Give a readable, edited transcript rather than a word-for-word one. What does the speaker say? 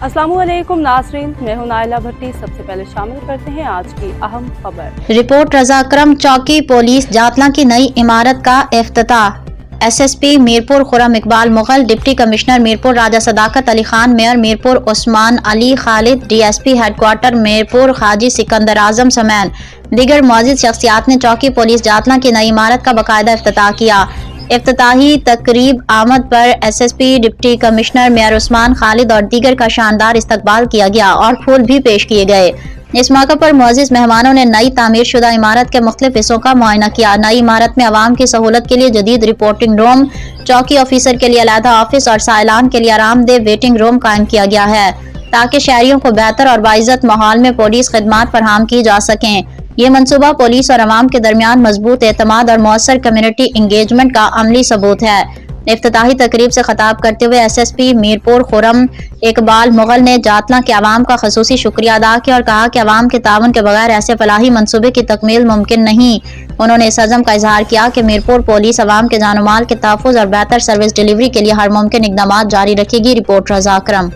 अस्सलामु अलैकुम नाज़रीन, मैं हूं नाइला भट्टी। सबसे पहले शामिल करते हैं आज की अहम खबर। रिपोर्ट रजा अकरम। चौकी पुलिस जातला की नई इमारत का इफ्तिताह। SSP Mirpur Khurram Iqbal Mughal, deputy commissioner Mirpur Raja Sadaqat Ali Khan, mayor Mirpur Usman Ali Khalid, DSP headquarter Mirpur Haji Sikandar Azam समेत दीगर मुअज़्ज़िज़ शख्सियात ने चौकी पुलिस जातला की नई इमारत का बाकायदा इफ्तिताह किया। इफ्तिताही तकरीब आमद पर SSP, deputy commissioner, mayor Usman Khalid और दीगर का शानदार इस्तकबाल किया गया और फूल भी पेश किए गए। इस मौके पर मुअज़्ज़िज़ मेहमानों ने नई तामीर शुदा इमारत के मुख्तलिफ हिस्सों का मुआयना किया। नई इमारत में आवाम की सहूलत के लिए जदीद रिपोर्टिंग रूम, चौकी ऑफिसर के लिए अलहदा ऑफिस और साइलान के लिए आरामदेह वेटिंग रूम कायम किया गया है ताकि शहरियों को बेहतर और बाइज्जत माहौल में पुलिस खिदमात फराहम की जा सकें। ये मंसूबा पुलिस और अवाम के दरमियान मजबूत एतमाद और मौसर कम्युनिटी इंगेजमेंट का अमली सबूत है। इफ्तिताही तकरीब से खिताब करते हुए एसएसपी मीरपुर खुरम इकबाल मुगल ने जातला के अवाम का खसूसी शुक्रिया अदा किया और कहा कि अवाम के ताउन के बगैर ऐसे फलाही मंसूबे की तकमील मुमकिन नहीं। उन्होंने इस अज़म का इजहार किया कि मीरपुर पुलिस अवाम के जान माल के तहफ़्फ़ुज़ और बेहतर सर्विस डिलीवरी के लिए हर मुमकिन इक़दामात जारी रखेगी। रिपोर्ट रजा अकरम।